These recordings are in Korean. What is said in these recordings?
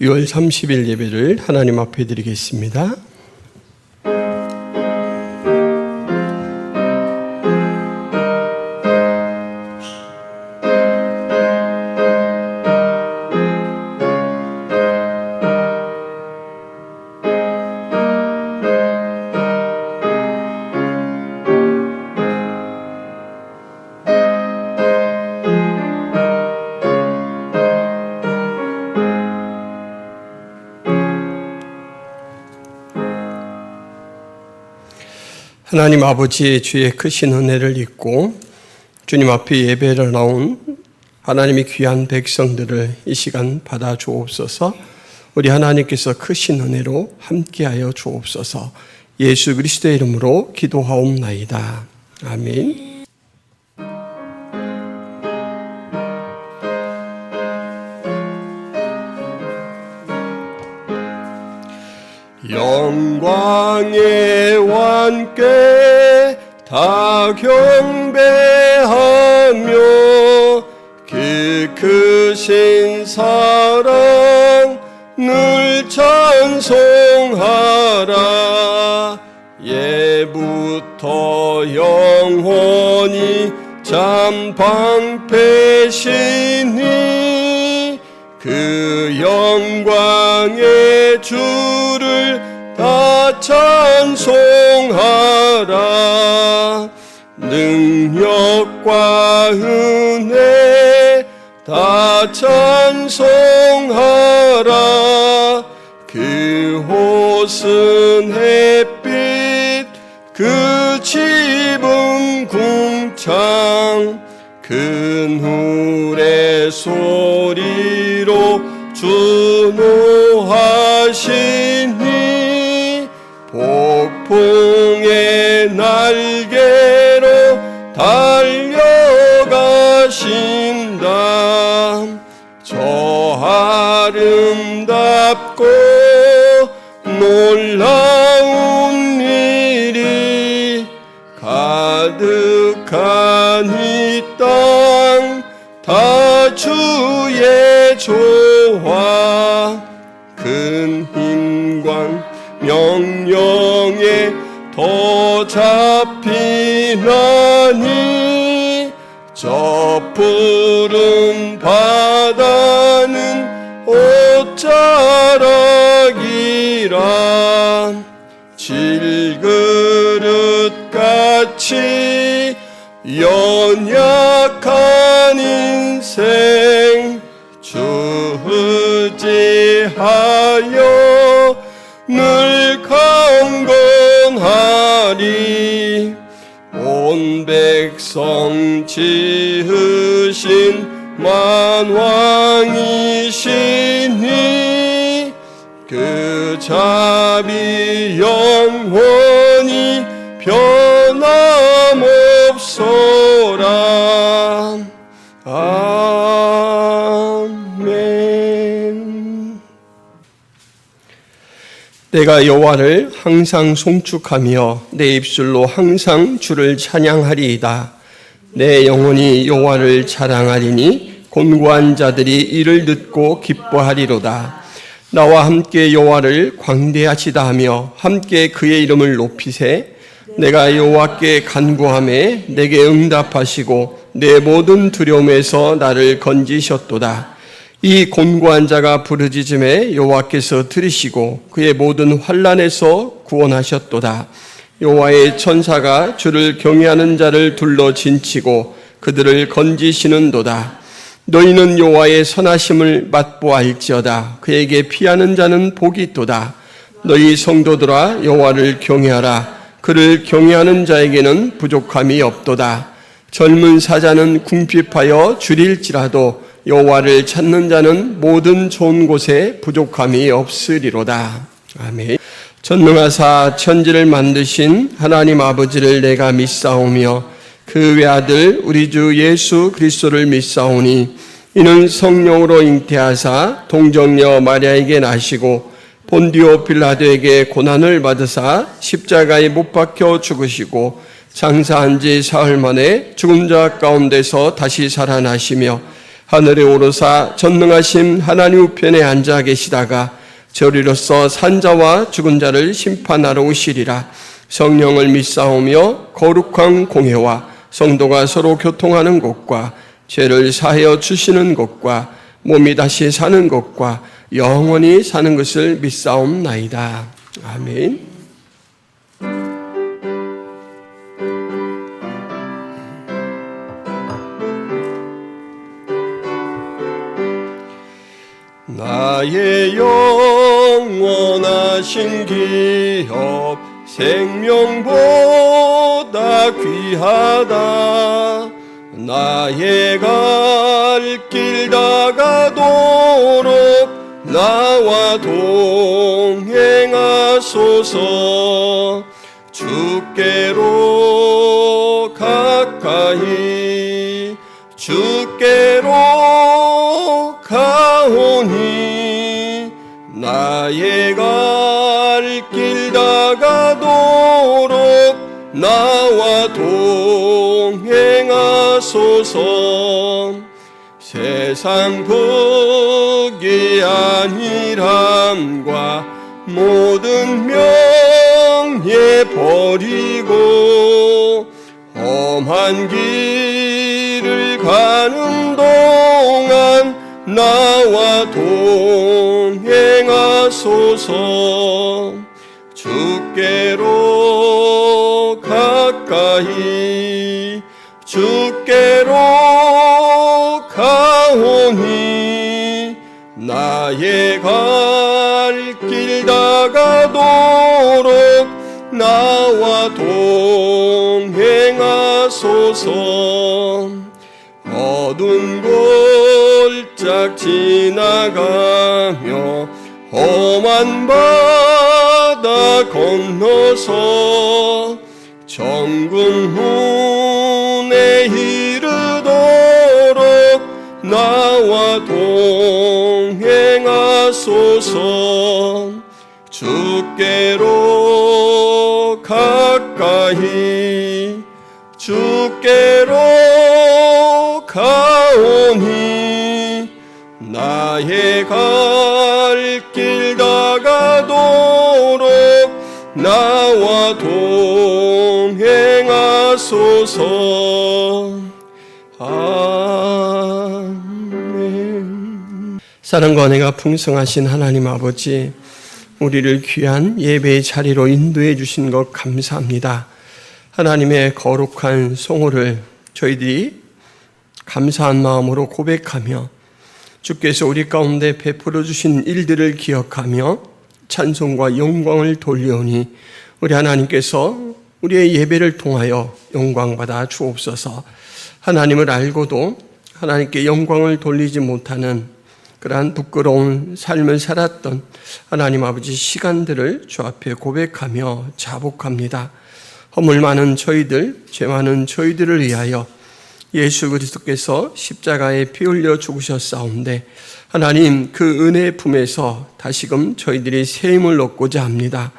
6월 30일 예배를 하나님 앞에 드리겠습니다. 하나님 아버지의 주의 크신 은혜를 잊고 주님 앞에 예배를 나온 하나님의 귀한 백성들을 이 시간 받아 주옵소서. 우리 하나님께서 크신 은혜로 함께하여 주옵소서. 예수 그리스도의 이름으로 기도하옵나이다. 아멘. 영광의 왕께 다 경배하며 그 크신 사랑 늘 찬송하라. 예부터 영원히 참 방패시니 그 영광의 주를 다 찬송하라. 능력과 은혜 다 찬송하라. 그 옷은 햇빛 그 집은 궁창 큰 후레 소리로 준호하시니 폭풍의 날개로 달려가신다. 저 아름답고 놀라운 일이 가득한 이 땅 다 주의 조화. 큰 힘과 명령에 더 잡히나니 저 푸른 바다는 옷자락이라. 질그릇같이 연약한 인생 주의하여 늘 강건하리. 온 백성 지으신 만왕이시니 그 자비 영원히 변함없소라. 아멘. 내가 여호와를 항상 송축하며 내 입술로 항상 주를 찬양하리이다. 내 영혼이 여호와를 자랑하리니 곤고한 자들이 이를 듣고 기뻐하리로다. 나와 함께 여호와를 광대하시다 하며 함께 그의 이름을 높이세. 내가 여호와께 간구하매 내게 응답하시고 내 모든 두려움에서 나를 건지셨도다. 이 곤고한 자가 부르짖음에 여호와께서 들으시고 그의 모든 환난에서 구원하셨도다. 여호와의 천사가 주를 경외하는 자를 둘러 진치고 그들을 건지시는도다. 너희는 여호와의 선하심을 맛보알지어다. 그에게 피하는 자는 복이 있도다. 너희 성도들아 여호와를 경외하라. 그를 경외하는 자에게는 부족함이 없도다. 젊은 사자는 궁핍하여 줄일지라도 여호와를 찾는 자는 모든 좋은 곳에 부족함이 없으리로다. 아멘. 전능하사 천지를 만드신 하나님 아버지를 내가 믿사오며 그 외아들 우리 주 예수 그리스도를 믿사오니 이는 성령으로 잉태하사 동정녀 마리아에게 나시고 본디오 빌라도에게 고난을 받으사 십자가에 못 박혀 죽으시고 장사한 지 사흘 만에 죽은 자 가운데서 다시 살아나시며 하늘에 오르사 전능하신 하나님 우편에 앉아 계시다가 저리로서 산자와 죽은 자를 심판하러 오시리라. 성령을 믿사오며 거룩한 공회와 성도가 서로 교통하는 것과 죄를 사하여 주시는 것과 몸이 다시 사는 것과 영원히 사는 것을 믿사옵나이다. 아멘. 나의 영원하신 기업 생명보다 귀하다. 나의 갈 길 다가도록 나와 동행하소서. 주께로 가까이 주께로 가오니 나의 갈 길 다가도록 나와 동행하소서. 세상 복이 아니람과 모든 명예 버리고 험한 길을 가는 동안 나와 동행하소서. 주께로 가까이 주께로 가오니 나의 갈 길 다가도록 나와 동행하소서. 어두운 골짝 지나가며 험한 바다 건너서 정금문에 이르도록 나와 동행하소서. 주께로 가까이 주께로 가오니 나의 갈 길 다가도록 나와 동행하소서. 아멘. 사랑과 은혜가 풍성하신 하나님 아버지, 우리를 귀한 예배의 자리로 인도해 주신 것 감사합니다. 하나님의 거룩한 성호를 저희들이 감사한 마음으로 고백하며 주께서 우리 가운데 베풀어 주신 일들을 기억하며 찬송과 영광을 돌리오니 우리 하나님께서 우리의 예배를 통하여 영광받아 주옵소서. 하나님을 알고도 하나님께 영광을 돌리지 못하는 그러한 부끄러운 삶을 살았던 하나님 아버지 시간들을 주 앞에 고백하며 자복합니다. 허물 많은 저희들, 죄 많은 저희들을 위하여 예수 그리스도께서 십자가에 피 흘려 죽으셨사온데 하나님 그 은혜의 품에서 다시금 저희들이 새 힘을 얻고자 합니다.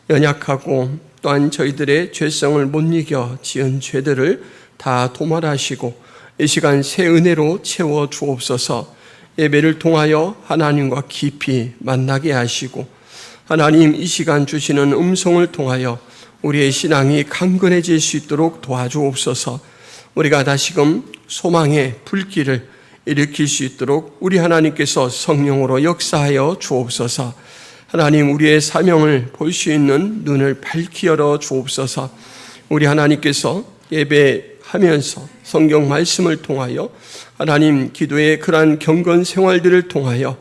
연약하고 또한 저희들의 죄성을 못 이겨 지은 죄들을 다 도말하시고 이 시간 새 은혜로 채워 주옵소서. 예배를 통하여 하나님과 깊이 만나게 하시고 하나님 이 시간 주시는 음성을 통하여 우리의 신앙이 강건해질 수 있도록 도와주옵소서. 우리가 다시금 소망의 불길을 일으킬 수 있도록 우리 하나님께서 성령으로 역사하여 주옵소서. 하나님 우리의 사명을 볼 수 있는 눈을 밝히 열어 주옵소서. 우리 하나님께서 예배하면서 성경 말씀을 통하여 하나님 기도의 그러한 경건 생활들을 통하여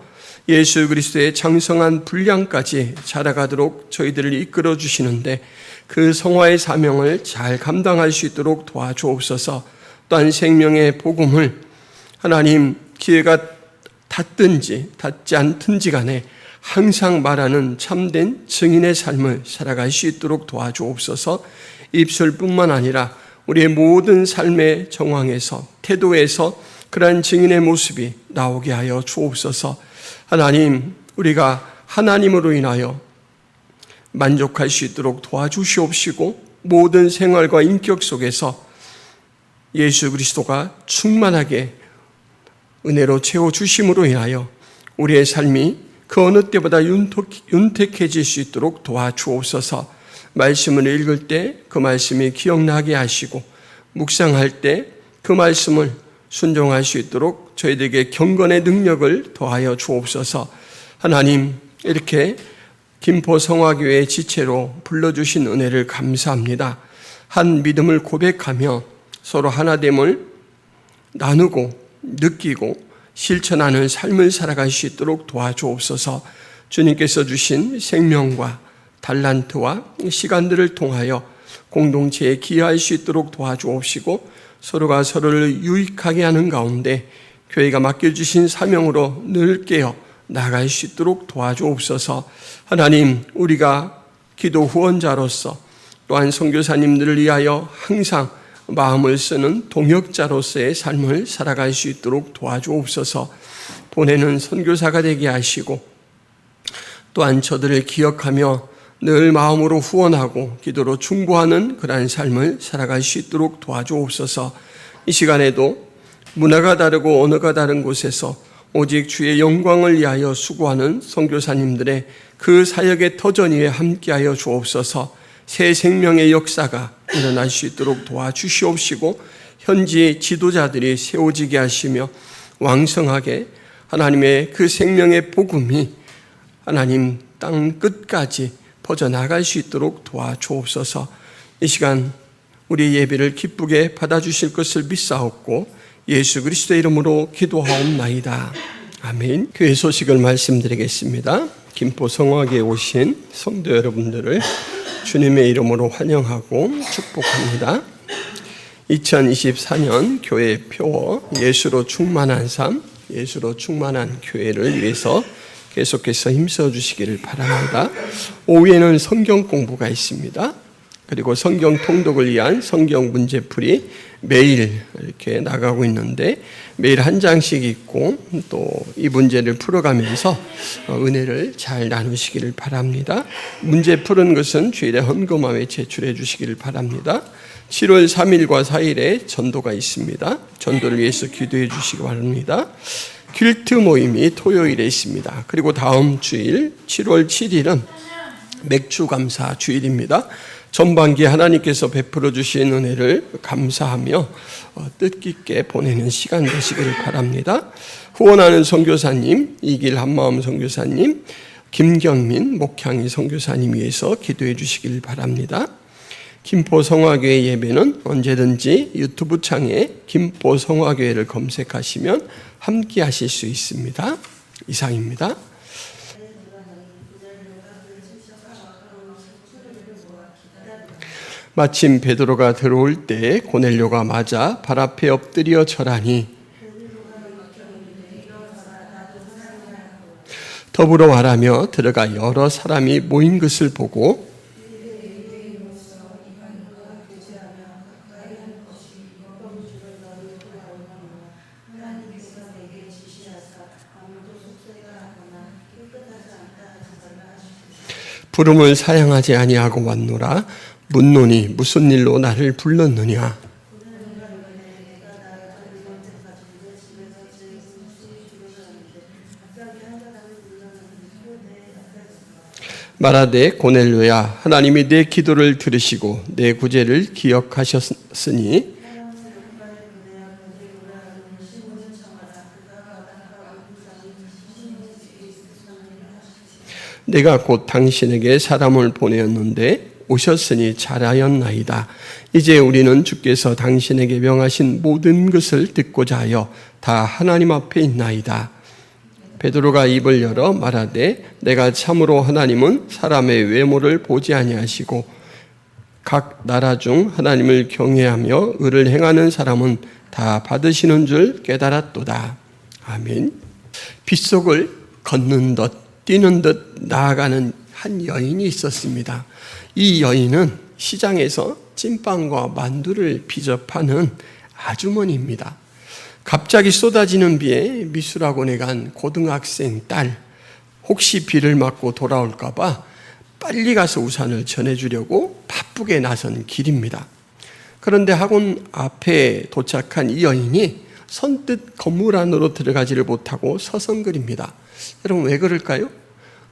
예수 그리스도의 장성한 분량까지 자라가도록 저희들을 이끌어 주시는데 그 성화의 사명을 잘 감당할 수 있도록 도와주옵소서. 또한 생명의 복음을 하나님 기회가 닿든지 닿지 않든지 간에 항상 말하는 참된 증인의 삶을 살아갈 수 있도록 도와주옵소서. 입술뿐만 아니라 우리의 모든 삶의 정황에서 태도에서 그러한 증인의 모습이 나오게 하여 주옵소서. 하나님 우리가 하나님으로 인하여 만족할 수 있도록 도와주시옵시고 모든 생활과 인격 속에서 예수 그리스도가 충만하게 은혜로 채워주심으로 인하여 우리의 삶이 그 어느 때보다 윤택해질 수 있도록 도와주옵소서. 말씀을 읽을 때 그 말씀이 기억나게 하시고 묵상할 때 그 말씀을 순종할 수 있도록 저희들에게 경건의 능력을 더하여 주옵소서. 하나님, 이렇게 김포 성화교회 지체로 불러주신 은혜를 감사합니다. 한 믿음을 고백하며 서로 하나됨을 나누고 느끼고 실천하는 삶을 살아갈 수 있도록 도와주옵소서. 주님께서 주신 생명과 달란트와 시간들을 통하여 공동체에 기여할 수 있도록 도와주옵시고 서로가 서로를 유익하게 하는 가운데 교회가 맡겨주신 사명으로 늘 깨어 나갈 수 있도록 도와주옵소서. 하나님, 우리가 기도 후원자로서 또한 선교사님들을 위하여 항상 마음을 쓰는 동역자로서의 삶을 살아갈 수 있도록 도와주옵소서. 보내는 선교사가 되게 하시고 또한 저들을 기억하며 늘 마음으로 후원하고 기도로 충고하는 그러한 삶을 살아갈 수 있도록 도와주옵소서. 이 시간에도 문화가 다르고 언어가 다른 곳에서 오직 주의 영광을 위하여 수고하는 선교사님들의 그 사역의 터전 위에 함께하여 주옵소서. 새 생명의 역사가 일어날 수 있도록 도와주시옵시고 현지 지도자들이 세워지게 하시며 왕성하게 하나님의 그 생명의 복음이 하나님 땅 끝까지 퍼져나갈 수 있도록 도와주옵소서. 이 시간 우리 예배를 기쁘게 받아주실 것을 믿사옵고 예수 그리스도의 이름으로 기도하옵나이다. 아멘. 교회 소식을 말씀드리겠습니다. 김포 성화교에 오신 성도 여러분들을 주님의 이름으로 환영하고 축복합니다. 2024년 교회 표 예수로 충만한 삶, 예수로 충만한 교회를 위해서 계속해서 힘써 주시기를 바랍니다. 오후에는 성경 공부가 있습니다. 그리고 성경 통독을 위한 성경 문제풀이 매일 이렇게 나가고 있는데 매일 한 장씩 있고 또 이 문제를 풀어가면서 은혜를 잘 나누시기를 바랍니다. 문제 푸는 것은 주일에 헌금함에 제출해 주시기를 바랍니다. 7월 3일과 4일에 전도가 있습니다. 전도를 위해서 기도해 주시기 바랍니다. 퀼트 모임이 토요일에 있습니다. 그리고 다음 주일 7월 7일은 맥주 감사 주일입니다. 전반기 하나님께서 베풀어 주신 은혜를 감사하며 뜻깊게 보내는 시간 되시기를 바랍니다. 후원하는 선교사님, 이길 한마음 선교사님, 김경민 목향이 선교사님 위해서 기도해 주시길 바랍니다. 김포 성화교회 예배는 언제든지 유튜브 창에 김포 성화교회를 검색하시면 함께 하실 수 있습니다. 이상입니다. 마침 베드로가 들어올 때 고넬료가 맞아 발 앞에 엎드려 절하니 더불어 말하며 들어가 여러 사람이 모인 것을 보고 부름을 사양하지 아니하고 왔노라. 묻노니 무슨 일로 나를 불렀느냐. 말하되 고넬료야, 하나님이 내 기도를 들으시고 내 구제를 기억하셨으니 내가 곧 당신에게 사람을 보내었는데 오셨으니 잘하였나이다. 이제 우리는 주께서 당신에게 명하신 모든 것을 듣고자 하여 다 하나님 앞에 있나이다. 베드로가 입을 열어 말하되 내가 참으로 하나님은 사람의 외모를 보지 아니하시고 각 나라 중 하나님을 경외하며 의를 행하는 사람은 다 받으시는 줄 깨달았도다. 아멘. 빗속을 걷는 듯 뛰는 듯 나아가는 한 여인이 있었습니다. 이 여인은 시장에서 찐빵과 만두를 비접하는 아주머니입니다. 갑자기 쏟아지는 비에 미술학원에 간 고등학생 딸, 혹시 비를 맞고 돌아올까 봐 빨리 가서 우산을 전해주려고 바쁘게 나선 길입니다. 그런데 학원 앞에 도착한 이 여인이 선뜻 건물 안으로 들어가지를 못하고 서성거립니다. 여러분 왜 그럴까요?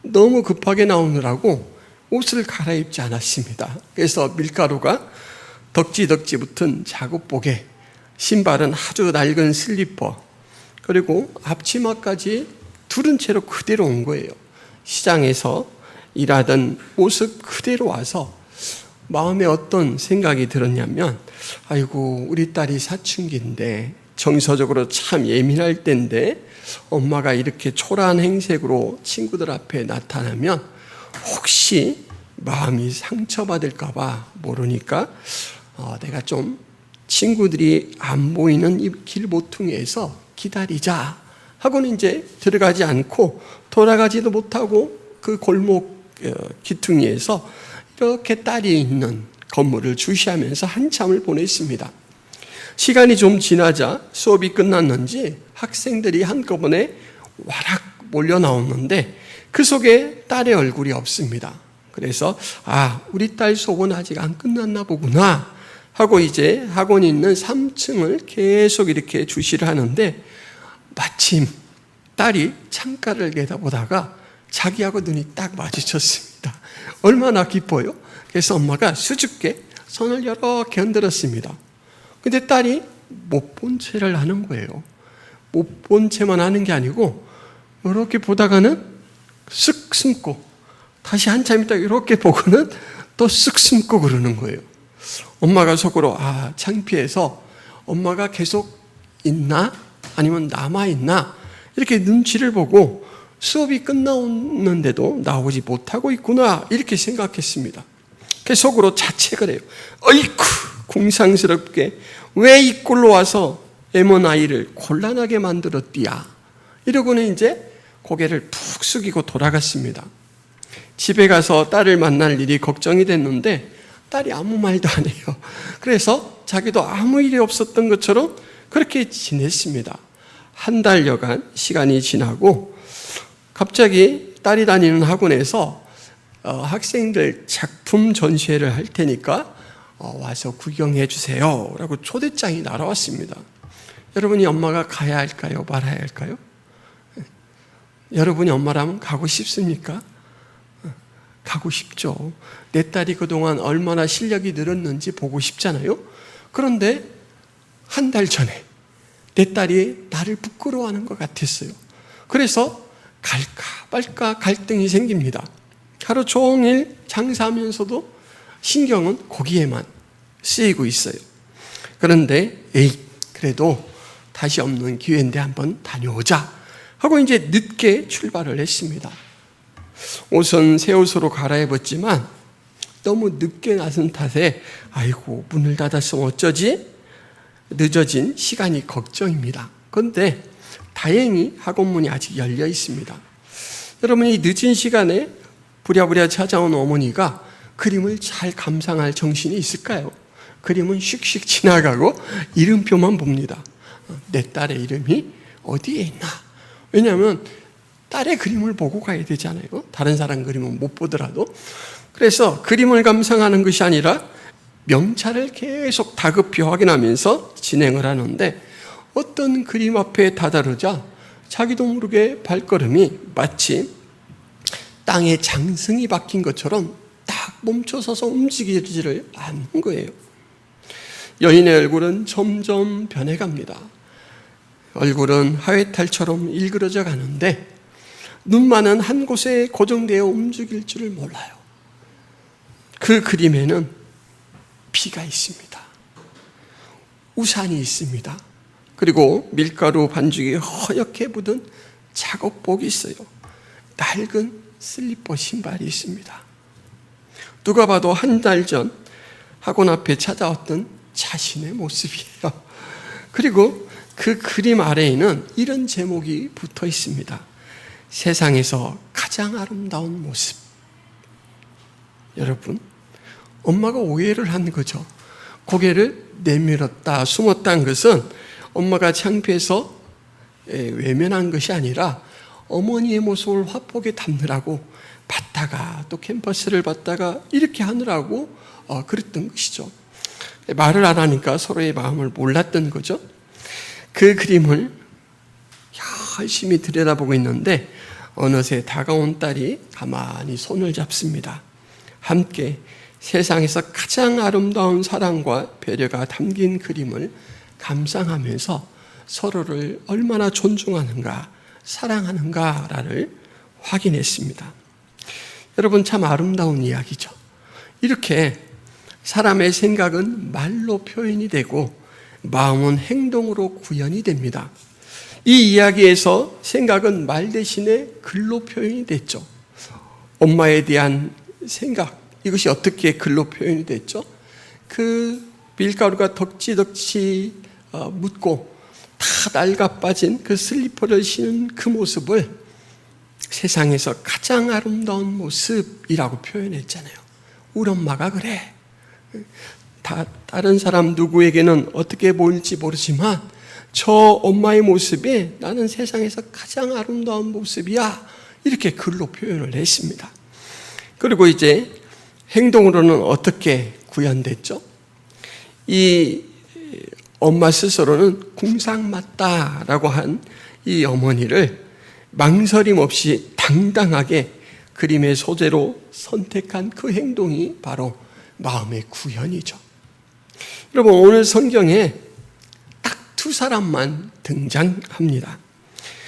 너무 급하게 나오느라고 옷을 갈아입지 않았습니다. 그래서 밀가루가 덕지덕지 붙은 작업복에 신발은 아주 낡은 슬리퍼 그리고 앞치마까지 두른 채로 그대로 온 거예요. 시장에서 일하던 모습 그대로 와서 마음에 어떤 생각이 들었냐면 아이고 우리 딸이 사춘기인데 정서적으로 참 예민할 때인데 엄마가 이렇게 초라한 행색으로 친구들 앞에 나타나면 혹시 마음이 상처받을까 봐 모르니까 내가 좀 친구들이 안 보이는 이 길 모퉁이에서 기다리자 하고는 이제 들어가지 않고 돌아가지도 못하고 그 골목 기퉁이에서 이렇게 딸이 있는 건물을 주시하면서 한참을 보냈습니다. 시간이 좀 지나자 수업이 끝났는지 학생들이 한꺼번에 와락 몰려 나오는데 그 속에 딸의 얼굴이 없습니다. 그래서 우리 딸 수업은 아직 안 끝났나 보구나 하고 이제 학원이 있는 3층을 계속 이렇게 주시를 하는데 마침 딸이 창가를 내다보다가 자기하고 눈이 딱 마주쳤습니다. 얼마나 기뻐요? 그래서 엄마가 수줍게 손을 이렇게 흔들었습니다. 근데 딸이 못 본 채를 하는 거예요. 못 본 채만 하는 게 아니고 이렇게 보다가는 쓱 숨고 다시 한참 있다가 이렇게 보고는 또 쓱 숨고 그러는 거예요. 엄마가 속으로 창피해서 엄마가 계속 있나? 아니면 남아있나? 이렇게 눈치를 보고 수업이 끝나는데도 나오지 못하고 있구나 이렇게 생각했습니다. 그래서 속으로 자책을 해요. 어이쿠 공상스럽게 왜 이 꼴로 와서 애먼 아이를 곤란하게 만들었디야. 이러고는 이제 고개를 푹 숙이고 돌아갔습니다. 집에 가서 딸을 만날 일이 걱정이 됐는데 딸이 아무 말도 안 해요. 그래서 자기도 아무 일이 없었던 것처럼 그렇게 지냈습니다. 한 달여간 시간이 지나고 갑자기 딸이 다니는 학원에서 학생들 작품 전시회를 할 테니까 와서 구경해 주세요 라고 초대장이 날아왔습니다. 여러분이 엄마가 가야 할까요? 말아야 할까요? 여러분이 엄마라면 가고 싶습니까? 가고 싶죠. 내 딸이 그동안 얼마나 실력이 늘었는지 보고 싶잖아요. 그런데 한 달 전에 내 딸이 나를 부끄러워하는 것 같았어요. 그래서 갈까 말까 갈등이 생깁니다. 하루 종일 장사하면서도 신경은 거기에만 쓰이고 있어요. 그런데 그래도 다시 없는 기회인데 한번 다녀오자 하고 이제 늦게 출발을 했습니다. 옷은 새 옷으로 갈아입었지만 너무 늦게 나선 탓에 아이고 문을 닫았으면 어쩌지? 늦어진 시간이 걱정입니다. 그런데 다행히 학원문이 아직 열려 있습니다. 여러분 이 늦은 시간에 부랴부랴 찾아온 어머니가 그림을 잘 감상할 정신이 있을까요? 그림은 슉슉 지나가고 이름표만 봅니다. 내 딸의 이름이 어디에 있나? 왜냐하면 딸의 그림을 보고 가야 되잖아요. 다른 사람 그림은 못 보더라도. 그래서 그림을 감상하는 것이 아니라 명찰을 계속 다급히 확인하면서 진행을 하는데 어떤 그림 앞에 다다르자 자기도 모르게 발걸음이 마치 땅에 장승이 박힌 것처럼 딱 멈춰서서 움직이지를 않는 거예요. 여인의 얼굴은 점점 변해갑니다. 얼굴은 하회탈처럼 일그러져 가는데 눈만은 한 곳에 고정되어 움직일 줄을 몰라요. 그 그림에는 비가 있습니다. 우산이 있습니다. 그리고 밀가루 반죽이 허옇게 묻은 작업복이 있어요. 낡은 슬리퍼 신발이 있습니다. 누가 봐도 한 달 전 학원 앞에 찾아왔던 자신의 모습이에요. 그리고 그 그림 아래에는 이런 제목이 붙어 있습니다. 세상에서 가장 아름다운 모습. 여러분, 엄마가 오해를 한 거죠. 고개를 내밀었다, 숨었다는 것은 엄마가 창피해서 외면한 것이 아니라 어머니의 모습을 화폭에 담느라고 봤다가 또 캠퍼스를 봤다가 이렇게 하느라고 그랬던 것이죠. 말을 안 하니까 서로의 마음을 몰랐던 거죠. 그 그림을 열심히 들여다보고 있는데 어느새 다가온 딸이 가만히 손을 잡습니다. 함께 세상에서 가장 아름다운 사랑과 배려가 담긴 그림을 감상하면서 서로를 얼마나 존중하는가, 사랑하는가를 확인했습니다. 여러분, 참 아름다운 이야기죠. 이렇게 사람의 생각은 말로 표현이 되고 마음은 행동으로 구현이 됩니다. 이 이야기에서 생각은 말 대신에 글로 표현이 됐죠. 엄마에 대한 생각, 이것이 어떻게 글로 표현이 됐죠? 그 밀가루가 덕지덕지 묻고 다 낡아 빠진 그 슬리퍼를 신은 그 모습을 세상에서 가장 아름다운 모습이라고 표현했잖아요. 우리 엄마가 그래. 다른 사람 누구에게는 어떻게 보일지 모르지만 저 엄마의 모습이 나는 세상에서 가장 아름다운 모습이야. 이렇게 글로 표현을 했습니다. 그리고 이제 행동으로는 어떻게 구현됐죠? 이 엄마 스스로는 궁상맞다라고 한 이 어머니를 망설임 없이 당당하게 그림의 소재로 선택한 그 행동이 바로 마음의 구현이죠. 여러분, 오늘 성경에 딱 두 사람만 등장합니다.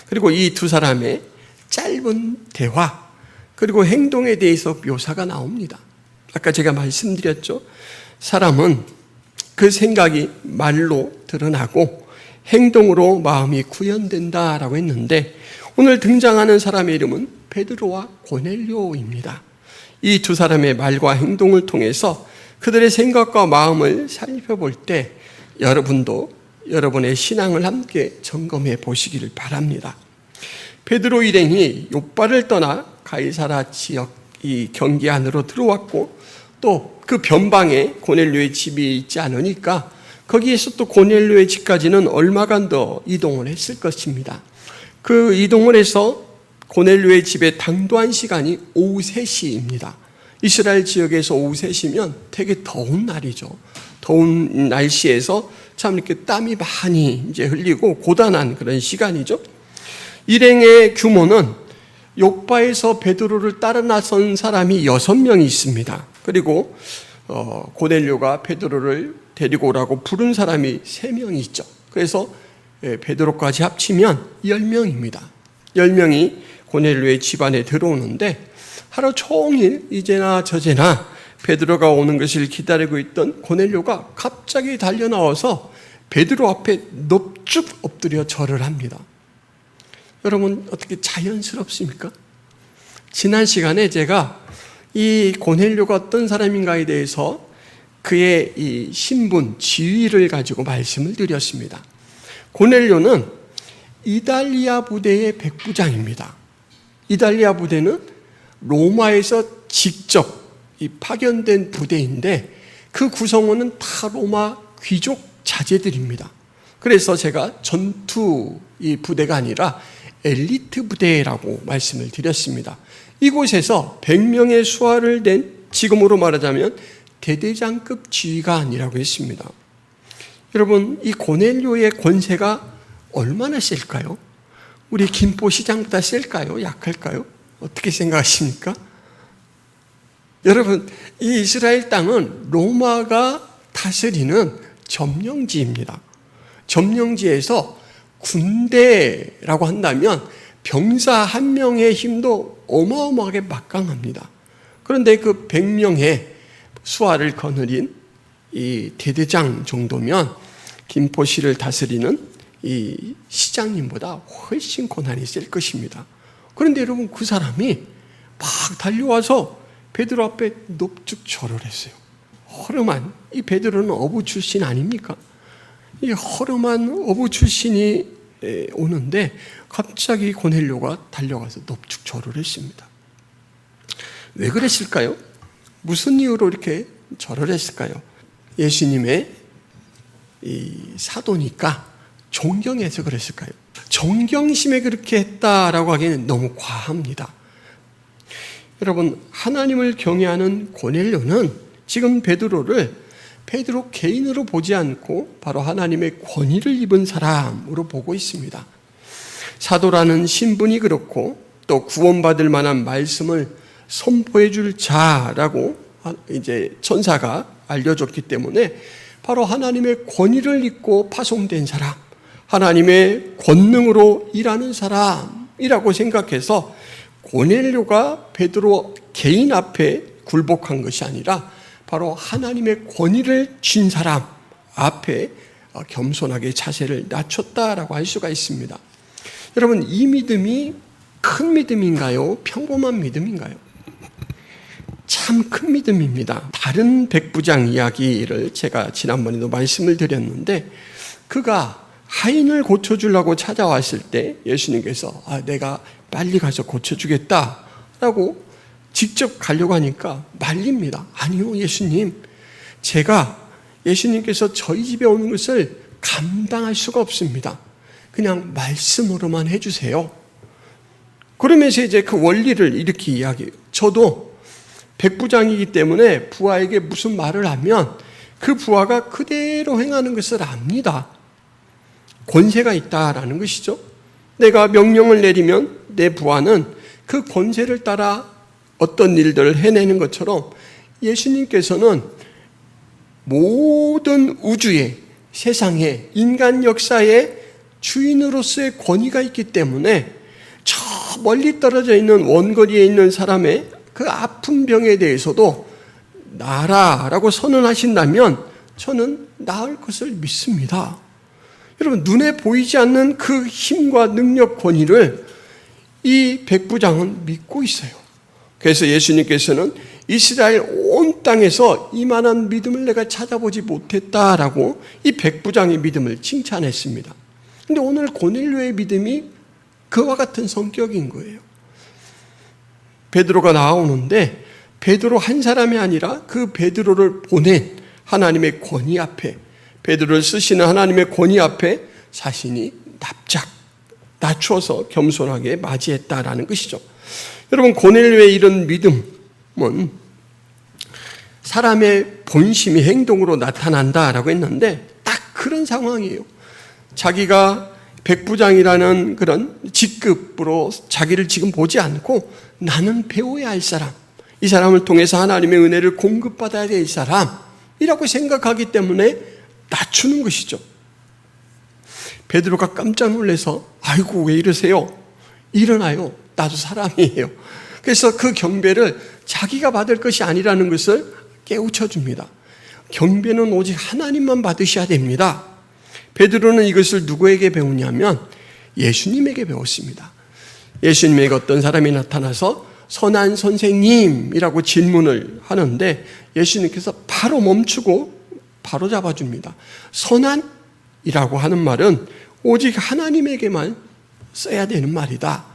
그리고 이 두 사람의 짧은 대화, 그리고 행동에 대해서 묘사가 나옵니다. 아까 제가 말씀드렸죠. 사람은 그 생각이 말로 드러나고 행동으로 마음이 구현된다라고 했는데 오늘 등장하는 사람의 이름은 베드로와 고넬료입니다. 이 두 사람의 말과 행동을 통해서 그들의 생각과 마음을 살펴볼 때 여러분도 여러분의 신앙을 함께 점검해 보시기를 바랍니다. 베드로 일행이 욥바를 떠나 가이사라 지역 이 경계 안으로 들어왔고 또 그 변방에 고넬료의 집이 있지 않으니까 거기에서 또 고넬료의 집까지는 얼마간 더 이동을 했을 것입니다. 그 이동을 해서 고넬료의 집에 당도한 시간이 오후 3시입니다. 이스라엘 지역에서 오후 3시면 되게 더운 날이죠. 더운 날씨에서 참 이렇게 땀이 많이 이제 흘리고 고단한 그런 시간이죠. 일행의 규모는 욥바에서 베드로를 따라 나선 사람이 6명이 있습니다. 그리고 고넬료가 베드로를 데리고 오라고 부른 사람이 3명이 있죠. 그래서 베드로까지 합치면 10명입니다. 10명이 고넬료의 집안에 들어오는데 하루 종일 이제나 저제나 베드로가 오는 것을 기다리고 있던 고넬료가 갑자기 달려나와서 베드로 앞에 넙죽 엎드려 절을 합니다. 여러분, 어떻게 자연스럽습니까? 지난 시간에 제가 이 고넬료가 어떤 사람인가에 대해서 그의 이 신분, 지위를 가지고 말씀을 드렸습니다. 고넬료는 이달리아 부대의 백부장입니다. 이달리아 부대는 로마에서 직접 파견된 부대인데 그 구성원은 다 로마 귀족 자제들입니다. 그래서 제가 전투 이 부대가 아니라 엘리트 부대라고 말씀을 드렸습니다. 이곳에서 100명의 수하를 낸 지금으로 말하자면 대대장급 지휘관이라고 했습니다. 여러분, 이 고넬료의 권세가 얼마나 셀까요? 우리 김포시장보다 셀까요? 약할까요? 어떻게 생각하십니까? 여러분, 이 이스라엘 땅은 로마가 다스리는 점령지입니다. 점령지에서 군대라고 한다면 병사 한 명의 힘도 어마어마하게 막강합니다. 그런데 그 100명의 수하를 거느린 이 대대장 정도면 김포시를 다스리는 이 시장님보다 훨씬 고난이 셀 것입니다. 그런데 여러분, 그 사람이 막 달려와서 베드로 앞에 넙죽 절을 했어요. 허름한, 이 베드로는 어부 출신 아닙니까? 이 허름한 어부 출신이 오는데 갑자기 고넬료가 달려가서 넙죽 절을 했습니다. 왜 그랬을까요? 무슨 이유로 이렇게 절을 했을까요? 예수님의 이 사도니까 존경해서 그랬을까요? 존경심에 그렇게 했다라고 하기에는 너무 과합니다. 여러분, 하나님을 경외하는 고넬료는 지금 베드로를 베드로 개인으로 보지 않고 바로 하나님의 권위를 입은 사람으로 보고 있습니다. 사도라는 신분이 그렇고 또 구원받을 만한 말씀을 선포해 줄 자라고 이제 천사가 알려줬기 때문에 바로 하나님의 권위를 입고 파송된 사람, 하나님의 권능으로 일하는 사람이라고 생각해서 고넬료가 베드로 개인 앞에 굴복한 것이 아니라 바로 하나님의 권위를 쥔 사람 앞에 겸손하게 자세를 낮췄다라고 할 수가 있습니다. 여러분, 이 믿음이 큰 믿음인가요? 평범한 믿음인가요? 참 큰 믿음입니다. 다른 백부장 이야기를 제가 지난번에도 말씀을 드렸는데, 그가 하인을 고쳐주려고 찾아왔을 때 예수님께서 내가 빨리 가서 고쳐주겠다라고 직접 가려고 하니까 말립니다. 아니요, 예수님, 제가 예수님께서 저희 집에 오는 것을 감당할 수가 없습니다. 그냥 말씀으로만 해주세요. 그러면서 이제 그 원리를 이렇게 이야기해요. 저도 백부장이기 때문에 부하에게 무슨 말을 하면 그 부하가 그대로 행하는 것을 압니다. 권세가 있다라는 것이죠. 내가 명령을 내리면 내 부하는 그 권세를 따라 어떤 일들을 해내는 것처럼 예수님께서는 모든 우주의, 세상의, 인간 역사의 주인으로서의 권위가 있기 때문에 저 멀리 떨어져 있는 원거리에 있는 사람의 그 아픈 병에 대해서도 나라라고 선언하신다면 저는 나을 것을 믿습니다. 여러분, 눈에 보이지 않는 그 힘과 능력, 권위를 이 백부장은 믿고 있어요. 그래서 예수님께서는 이스라엘 온 땅에서 이만한 믿음을 내가 찾아보지 못했다라고 이 백부장의 믿음을 칭찬했습니다. 그런데 오늘 고넬료의 믿음이 그와 같은 성격인 거예요. 베드로가 나오는데 베드로 한 사람이 아니라 그 베드로를 보낸 하나님의 권위 앞에, 베드로를 쓰시는 하나님의 권위 앞에 자신이 납작 낮춰서 겸손하게 맞이했다라는 것이죠. 여러분, 고넬료의 이런 믿음은 사람의 본심이 행동으로 나타난다라고 했는데 딱 그런 상황이에요. 자기가 백부장이라는 그런 직급으로 자기를 지금 보지 않고 나는 배워야 할 사람, 이 사람을 통해서 하나님의 은혜를 공급받아야 될 사람이라고 생각하기 때문에 낮추는 것이죠. 베드로가 깜짝 놀라서 아이고 왜 이러세요? 일어나요. 나도 사람이에요. 그래서 그 경배를 자기가 받을 것이 아니라는 것을 깨우쳐 줍니다. 경배는 오직 하나님만 받으셔야 됩니다. 베드로는 이것을 누구에게 배우냐면 예수님에게 배웠습니다. 예수님에게 어떤 사람이 나타나서 선한 선생님이라고 질문을 하는데 예수님께서 바로 멈추고 바로 잡아줍니다. 선한이라고 하는 말은 오직 하나님에게만 써야 되는 말이다.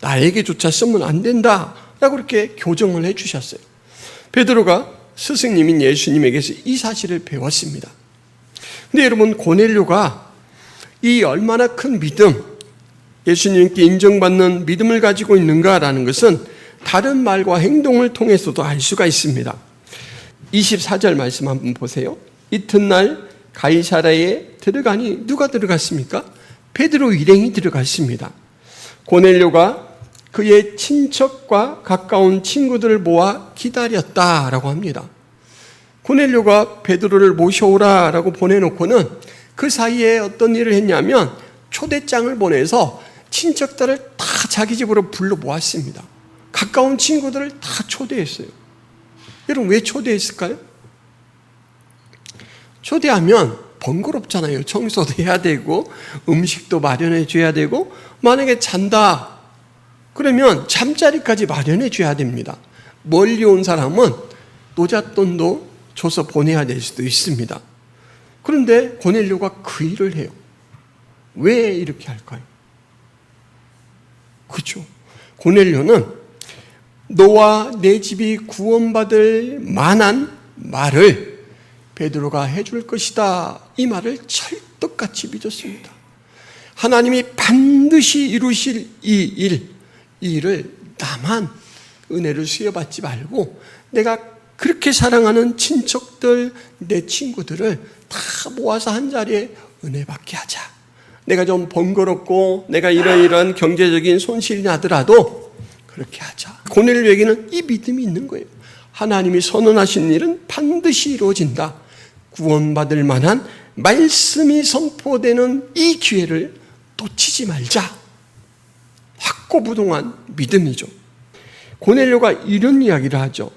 나에게조차 쓰면 안 된다. 라고 그렇게 교정을 해주셨어요. 베드로가 스승님인 예수님에게서 이 사실을 배웠습니다. 근데 여러분, 고넬료가 이 얼마나 큰 믿음, 예수님께 인정받는 믿음을 가지고 있는가라는 것은 다른 말과 행동을 통해서도 알 수가 있습니다. 24절 말씀 한번 보세요. 이튿날 가이사랴에 들어가니 누가 들어갔습니까? 베드로 일행이 들어갔습니다. 고넬료가 그의 친척과 가까운 친구들을 모아 기다렸다라고 합니다. 고넬료가 베드로를 모셔오라라고 보내놓고는 그 사이에 어떤 일을 했냐면 초대장을 보내서 친척들을 다 자기 집으로 불러 모았습니다. 가까운 친구들을 다 초대했어요. 여러분, 왜 초대했을까요? 초대하면 번거롭잖아요. 청소도 해야 되고 음식도 마련해 줘야 되고 만약에 잔다 그러면 잠자리까지 마련해 줘야 됩니다. 멀리 온 사람은 노잣돈도 줘서 보내야 될 수도 있습니다. 그런데 고넬료가 그 일을 해요. 왜 이렇게 할까요? 그렇죠. 고넬료는 너와 내 집이 구원받을 만한 말을 베드로가 해줄 것이다. 이 말을 찰떡같이 믿었습니다. 하나님이 반드시 이루실 이 일을 나만 은혜를 수여받지 말고 내가 그렇게 사랑하는 친척들, 내 친구들을 다 모아서 한자리에 은혜 받게 하자. 내가 좀 번거롭고 내가 이러이러한 경제적인 손실이 나더라도 그렇게 하자. 고넬료에게는 이 믿음이 있는 거예요. 하나님이 선언하신 일은 반드시 이루어진다. 구원받을 만한 말씀이 선포되는 이 기회를 놓치지 말자. 확고부동한 믿음이죠. 고넬료가 이런 이야기를 하죠.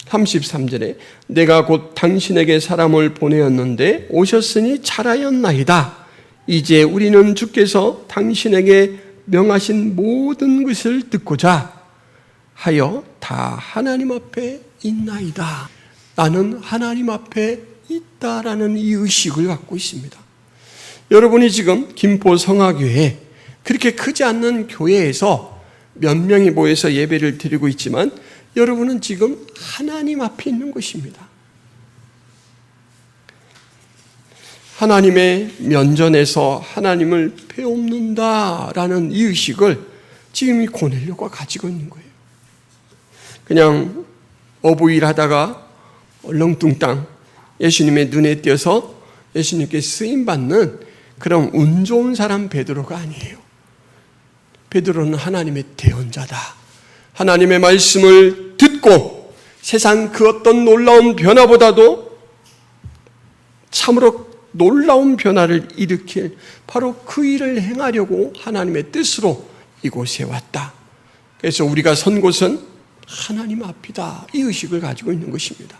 33절에 내가 곧 당신에게 사람을 보내었는데 오셨으니 잘하였나이다. 이제 우리는 주께서 당신에게 명하신 모든 것을 듣고자 하여 다 하나님 앞에 있나이다. 나는 하나님 앞에 있다라는 이 의식을 갖고 있습니다. 여러분이 지금 김포 성화교회, 그렇게 크지 않는 교회에서 몇 명이 모여서 예배를 드리고 있지만 여러분은 지금 하나님 앞에 있는 것입니다. 하나님의 면전에서 하나님을 배웁는다라는 이 의식을 지금 이 고넬료가 가지고 있는 거예요. 그냥 어부일 하다가 얼렁뚱땅 예수님의 눈에 띄어서 예수님께 쓰임받는 그런 운 좋은 사람 베드로가 아니에요. 베드로는 하나님의 대언자다. 하나님의 말씀을 듣고 세상 그 어떤 놀라운 변화보다도 참으로 놀라운 변화를 일으킬 바로 그 일을 행하려고 하나님의 뜻으로 이곳에 왔다. 그래서 우리가 선 곳은 하나님 앞이다. 이 의식을 가지고 있는 것입니다.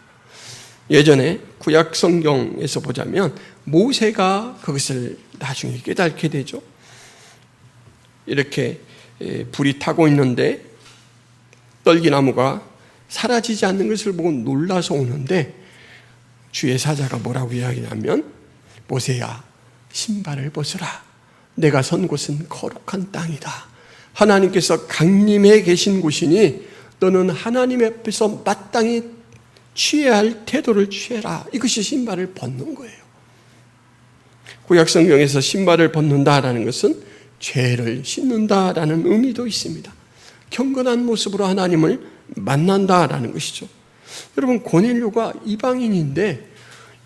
예전에 구약 성경에서 보자면 모세가 그것을 나중에 깨닫게 되죠. 이렇게 불이 타고 있는데 떨기나무가 사라지지 않는 것을 보고 놀라서 오는데 주의 사자가 뭐라고 이야기하냐면 모세야 신발을 벗으라. 내가 선 곳은 거룩한 땅이다. 하나님께서 강림해 계신 곳이니 너는 하나님 앞에서 마땅히 취해야 할 태도를 취해라. 이것이 신발을 벗는 거예요. 구약성경에서 신발을 벗는다라는 것은 죄를 씻는다라는 의미도 있습니다. 경건한 모습으로 하나님을 만난다라는 것이죠. 여러분, 고넬료가 이방인인데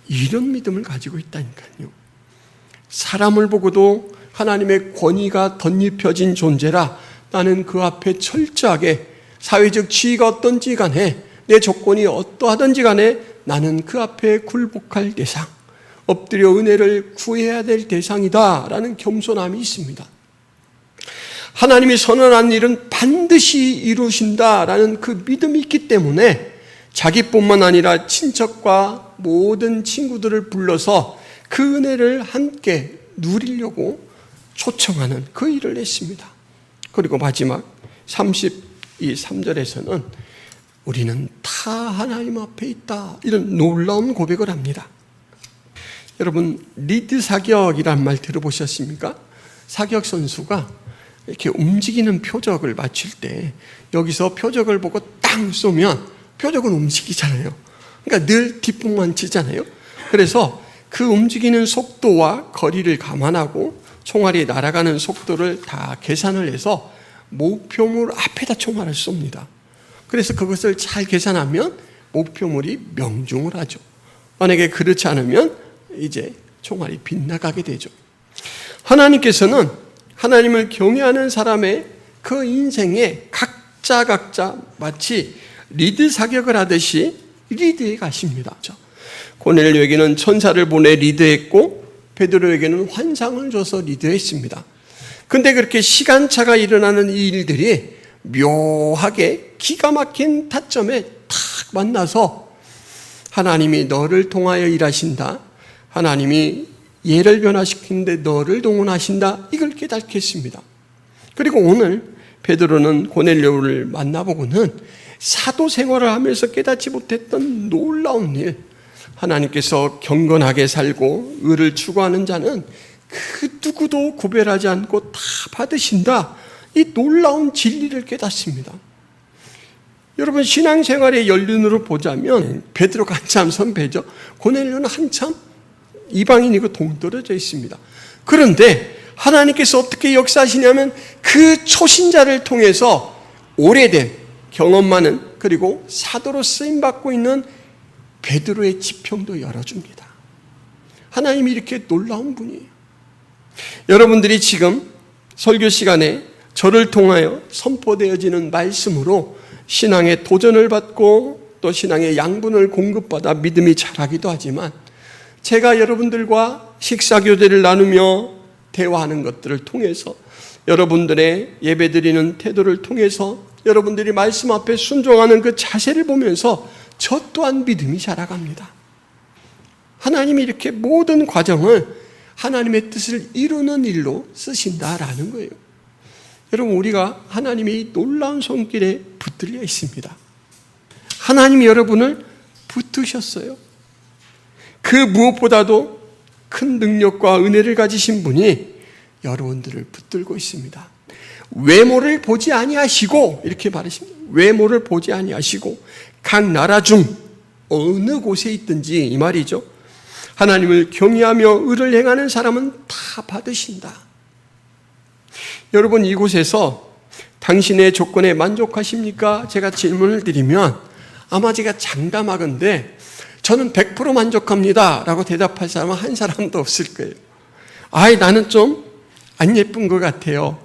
이런 믿음을 가지고 있다니까요. 사람을 보고도 하나님의 권위가 덧입혀진 존재라 나는 그 앞에 철저하게 사회적 지위가 어떤지 간에 내 조건이 어떠하든지 간에 나는 그 앞에 굴복할 대상, 엎드려 은혜를 구해야 될 대상이다 라는 겸손함이 있습니다. 하나님이 선언한 일은 반드시 이루신다라는 그 믿음이 있기 때문에 자기뿐만 아니라 친척과 모든 친구들을 불러서 그 은혜를 함께 누리려고 초청하는 그 일을 했습니다. 그리고 마지막 33절에서는 우리는 다 하나님 앞에 있다, 이런 놀라운 고백을 합니다. 여러분, 리드 사격이란 말 들어보셨습니까? 사격 선수가 이렇게 움직이는 표적을 맞출 때 여기서 표적을 보고 땅 쏘면 표적은 움직이잖아요. 그러니까 늘 뒷북만 치잖아요. 그래서 그 움직이는 속도와 거리를 감안하고 총알이 날아가는 속도를 다 계산을 해서 목표물 앞에다 총알을 쏩니다. 그래서 그것을 잘 계산하면 목표물이 명중을 하죠. 만약에 그렇지 않으면 이제 총알이 빗나가게 되죠. 하나님께서는 하나님을 경외하는 사람의 그 인생에 각자 마치 리드 사격을 하듯이 리드해 가십니다. 고넬료에게는 천사를 보내 리드했고 베드로에게는 환상을 줘서 리드했습니다. 근데 그렇게 시간차가 일어나는 이 일들이 묘하게 기가 막힌 타점에 탁 만나서 하나님이 너를 통하여 일하신다. 하나님이 예를 변화시키는데 너를 동원하신다. 이걸 깨닫게 했습니다. 그리고 오늘 베드로는 고넬료를 만나보고는 사도 생활을 하면서 깨닫지 못했던 놀라운 일, 하나님께서 경건하게 살고 의를 추구하는 자는 그 누구도 구별하지 않고 다 받으신다. 이 놀라운 진리를 깨닫습니다. 여러분, 신앙생활의 연륜으로 보자면 베드로가 한참 선배죠. 고넬료는 한참 이방인이고 동떨어져 있습니다. 그런데 하나님께서 어떻게 역사하시냐면 그 초신자를 통해서 오래된 경험 많은 그리고 사도로 쓰임받고 있는 베드로의 지평도 열어줍니다. 하나님이 이렇게 놀라운 분이에요. 여러분들이 지금 설교 시간에 저를 통하여 선포되어지는 말씀으로 신앙의 도전을 받고 또 신앙의 양분을 공급받아 믿음이 자라기도 하지만, 제가 여러분들과 식사교대를 나누며 대화하는 것들을 통해서, 여러분들의 예배드리는 태도를 통해서, 여러분들이 말씀 앞에 순종하는 그 자세를 보면서 저 또한 믿음이 자라갑니다. 하나님이 이렇게 모든 과정을 하나님의 뜻을 이루는 일로 쓰신다라는 거예요. 여러분, 우리가 하나님의 놀라운 손길에 붙들려 있습니다. 하나님이 여러분을 붙드셨어요. 그 무엇보다도 큰 능력과 은혜를 가지신 분이 여러분들을 붙들고 있습니다. 외모를 보지 아니하시고, 이렇게 말하십니다. 외모를 보지 아니하시고 각 나라 중 어느 곳에 있든지, 이 말이죠. 하나님을 경외하며 의를 행하는 사람은 다 받으신다. 여러분, 이곳에서 당신의 조건에 만족하십니까? 제가 질문을 드리면 아마 제가 장담하건대 저는 100% 만족합니다 라고 대답할 사람은 한 사람도 없을 거예요. 나는 좀 안 예쁜 것 같아요.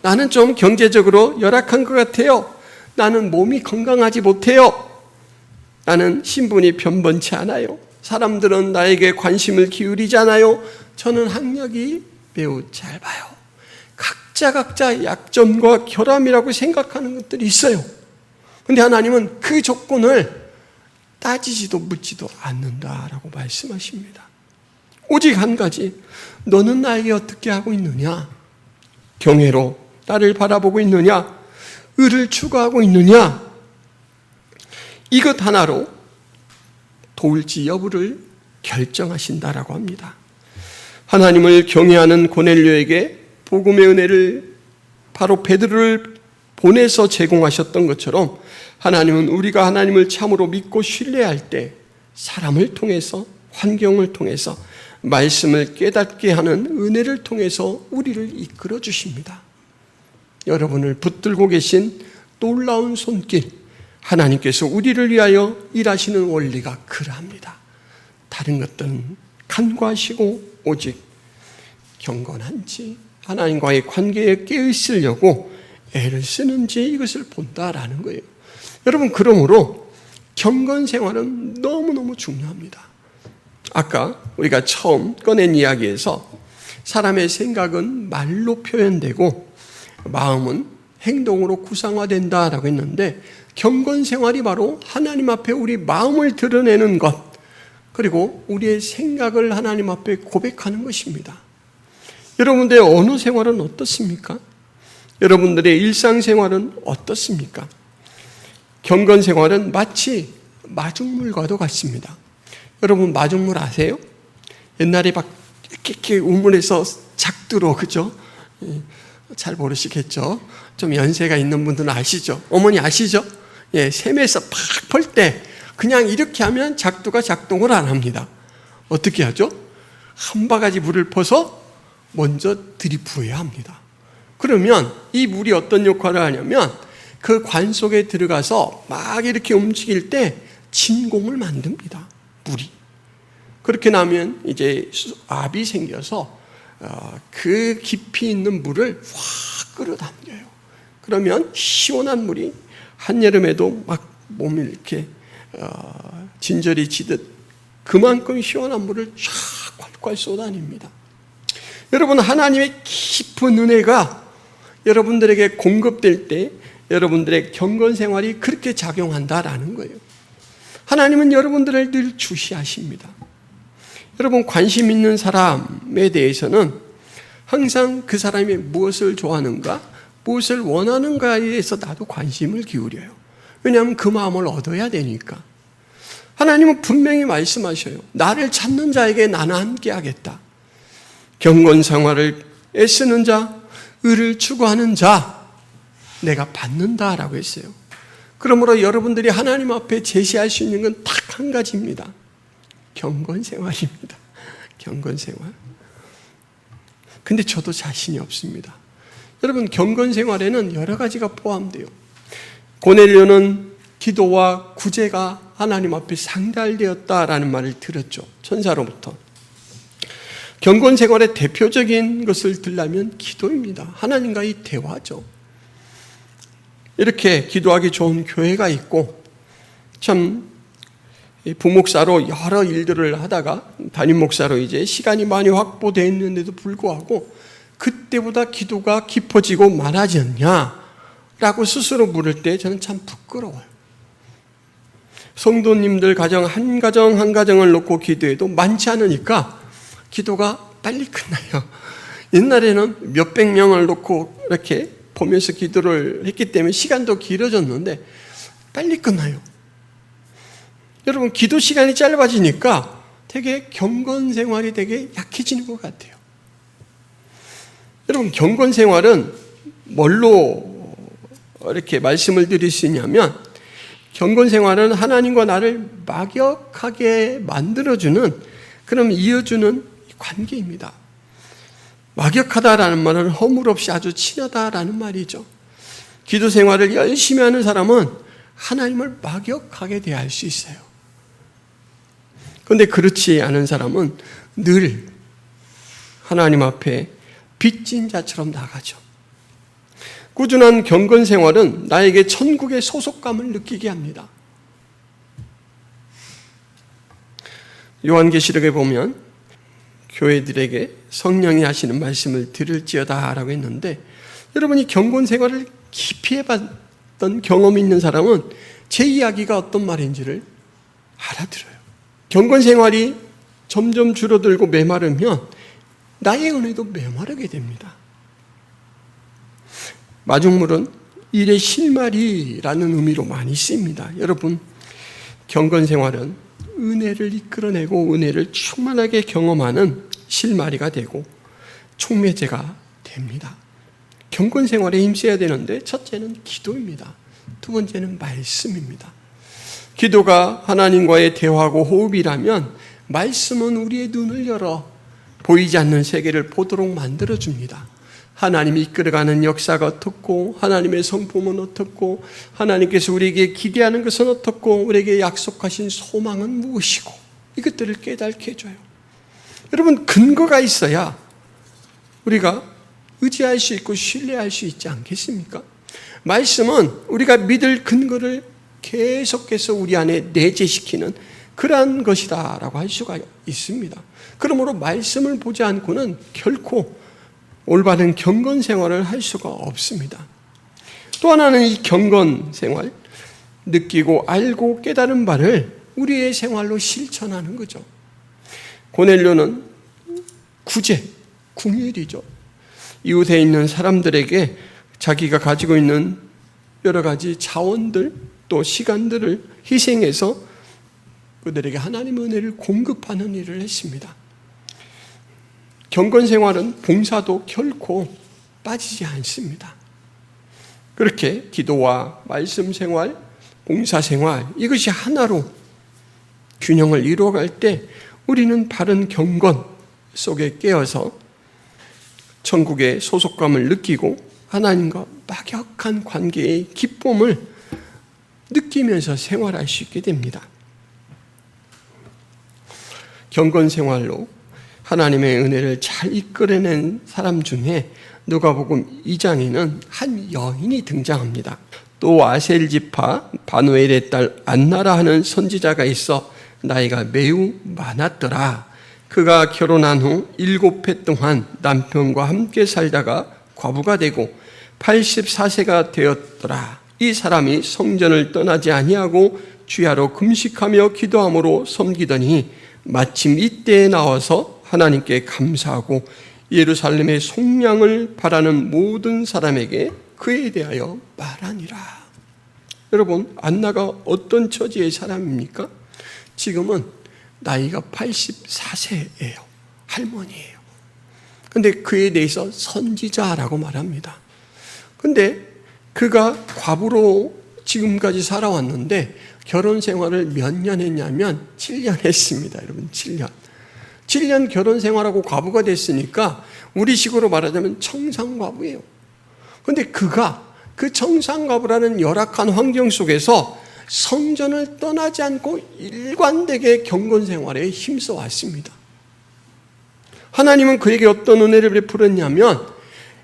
나는 좀 경제적으로 열악한 것 같아요. 나는 몸이 건강하지 못해요. 나는 신분이 변변치 않아요. 사람들은 나에게 관심을 기울이지 않아요. 저는 학력이 매우 짧아요. 각자 약점과 결함이라고 생각하는 것들이 있어요. 그런데 하나님은 그 조건을 따지지도 묻지도 않는다라고 말씀하십니다. 오직 한 가지, 너는 나에게 어떻게 하고 있느냐? 경외로 나를 바라보고 있느냐? 의를 추구하고 있느냐? 이것 하나로 도울지 여부를 결정하신다라고 합니다. 하나님을 경외하는 고넬료에게 복음의 은혜를 바로 베드로를 보내서 제공하셨던 것처럼, 하나님은 우리가 하나님을 참으로 믿고 신뢰할 때 사람을 통해서, 환경을 통해서, 말씀을 깨닫게 하는 은혜를 통해서 우리를 이끌어 주십니다. 여러분을 붙들고 계신 놀라운 손길, 하나님께서 우리를 위하여 일하시는 원리가 그러합니다. 다른 것들은 간과하시고 오직 경건한지 하나님과의 관계에 깨어있으려고 애를 쓰는지 이것을 본다라는 거예요. 여러분, 그러므로 경건 생활은 너무너무 중요합니다. 아까 우리가 처음 꺼낸 이야기에서 사람의 생각은 말로 표현되고 마음은 행동으로 구상화된다라고 했는데, 경건 생활이 바로 하나님 앞에 우리 마음을 드러내는 것, 그리고 우리의 생각을 하나님 앞에 고백하는 것입니다. 여러분들의 언어 생활은 어떻습니까? 여러분들의 일상생활은 어떻습니까? 경건 생활은 마치 마중물과도 같습니다. 여러분, 마중물 아세요? 옛날에 막 이렇게 우물에서 작두로, 그죠? 잘 모르시겠죠? 좀 연세가 있는 분들은 아시죠? 어머니 아시죠? 샘에서 팍 펄 때 그냥 이렇게 하면 작두가 작동을 안 합니다. 어떻게 하죠? 한 바가지 물을 퍼서 먼저 들이부어야 합니다. 그러면 이 물이 어떤 역할을 하냐면 그 관 속에 들어가서 막 이렇게 움직일 때 진공을 만듭니다. 물이. 그렇게 나면 이제 압이 생겨서 그 깊이 있는 물을 확 끌어당겨요. 그러면 시원한 물이 한여름에도 막 몸이 이렇게 진저리 지듯 그만큼 시원한 물을 쫙 콸콸 쏟아냅니다. 여러분, 하나님의 깊은 은혜가 여러분들에게 공급될 때 여러분들의 경건 생활이 그렇게 작용한다라는 거예요. 하나님은 여러분들을 늘 주시하십니다. 여러분, 관심 있는 사람에 대해서는 항상 그 사람이 무엇을 좋아하는가, 무엇을 원하는가에 대해서 나도 관심을 기울여요. 왜냐하면 그 마음을 얻어야 되니까. 하나님은 분명히 말씀하셔요. 나를 찾는 자에게 나는 함께 하겠다. 경건 생활을 애쓰는 자, 의를 추구하는 자, 내가 받는다라고 했어요. 그러므로 여러분들이 하나님 앞에 제시할 수 있는 건 딱 한 가지입니다. 경건 생활입니다. 경건 생활. 근데 저도 자신이 없습니다. 여러분, 경건 생활에는 여러 가지가 포함돼요. 고넬료는 기도와 구제가 하나님 앞에 상달되었다라는 말을 들었죠. 천사로부터. 경건 생활의 대표적인 것을 들라면 기도입니다. 하나님과의 대화죠. 이렇게 기도하기 좋은 교회가 있고, 참 부목사로 여러 일들을 하다가 담임 목사로 이제 시간이 많이 확보되어 있는데도 불구하고 그때보다 기도가 깊어지고 많아졌냐라고 스스로 물을 때 저는 참 부끄러워요. 성도님들 가정 한 가정을 놓고 기도해도 많지 않으니까 기도가 빨리 끝나요. 옛날에는 몇백 명을 놓고 이렇게 보면서 기도를 했기 때문에 시간도 길어졌는데 빨리 끝나요. 여러분, 기도 시간이 짧아지니까 되게 경건 생활이 되게 약해지는 것 같아요. 여러분, 경건 생활은 뭘로 이렇게 말씀을 드릴 수 있냐면, 경건 생활은 하나님과 나를 막역하게 만들어주는, 그럼 이어주는 관계입니다. 막역하다라는 말은 허물없이 아주 친하다라는 말이죠. 기도 생활을 열심히 하는 사람은 하나님을 막역하게 대할 수 있어요. 그런데 그렇지 않은 사람은 늘 하나님 앞에 빚진 자처럼 나가죠. 꾸준한 경건 생활은 나에게 천국의 소속감을 느끼게 합니다. 요한계시록에 보면 교회들에게 성령이 하시는 말씀을 들을지어다 라고 했는데, 여러분이 경건 생활을 깊이 해봤던 경험이 있는 사람은 제 이야기가 어떤 말인지를 알아들어요. 경건 생활이 점점 줄어들고 메마르면 나의 은혜도 메마르게 됩니다. 마중물은 일의 실마리라는 의미로 많이 쓰입니다. 여러분, 경건 생활은 은혜를 이끌어내고 은혜를 충만하게 경험하는 실마리가 되고 촉매제가 됩니다. 경건 생활에 힘써야 되는데, 첫째는 기도입니다. 두 번째는 말씀입니다. 기도가 하나님과의 대화고 호흡이라면 말씀은 우리의 눈을 열어 보이지 않는 세계를 보도록 만들어줍니다. 하나님이 이끌어가는 역사가 어떻고, 하나님의 성품은 어떻고, 하나님께서 우리에게 기대하는 것은 어떻고, 우리에게 약속하신 소망은 무엇이고, 이것들을 깨닫게 해줘요. 여러분, 근거가 있어야 우리가 의지할 수 있고 신뢰할 수 있지 않겠습니까? 말씀은 우리가 믿을 근거를 계속해서 우리 안에 내재시키는 그러한 것이다라고 할 수가 있습니다. 그러므로 말씀을 보지 않고는 결코 올바른 경건 생활을 할 수가 없습니다. 또 하나는 이 경건 생활, 느끼고 알고 깨달은 바를 우리의 생활로 실천하는 거죠. 고넬료는 구제, 궁일이죠. 이웃에 있는 사람들에게 자기가 가지고 있는 여러 가지 자원들, 또 시간들을 희생해서 그들에게 하나님의 은혜를 공급하는 일을 했습니다. 경건 생활은 봉사도 결코 빠지지 않습니다. 그렇게 기도와 말씀 생활, 봉사 생활, 이것이 하나로 균형을 이루어갈 때 우리는 바른 경건 속에 깨어서 천국의 소속감을 느끼고 하나님과 막역한 관계의 기쁨을 느끼면서 생활할 수 있게 됩니다. 경건 생활로 하나님의 은혜를 잘 이끌어낸 사람 중에 누가복음 2장에는 한 여인이 등장합니다. 또 아셀 지파 바누엘의 딸 안나라 하는 선지자가 있어 나이가 매우 많았더라. 그가 결혼한 후 7해 동안 남편과 함께 살다가 과부가 되고 84세가 되었더라. 이 사람이 성전을 떠나지 아니하고 주야로 금식하며 기도함으로 섬기더니 마침 이때에 나와서 하나님께 감사하고 예루살렘의 속량을 바라는 모든 사람에게 그에 대하여 말하니라. 여러분, 안나가 어떤 처지의 사람입니까? 지금은 나이가 84세예요. 할머니예요. 근데 그에 대해서 선지자라고 말합니다. 근데 그가 과부로 지금까지 살아왔는데 결혼 생활을 몇 년 했냐면 7년 했습니다. 여러분, 7년. 7년 결혼 생활하고 과부가 됐으니까 우리식으로 말하자면 청산과부예요. 근데 그가 그 청산과부라는 열악한 환경 속에서 성전을 떠나지 않고 일관되게 경건 생활에 힘써 왔습니다. 하나님은 그에게 어떤 은혜를 베풀었냐면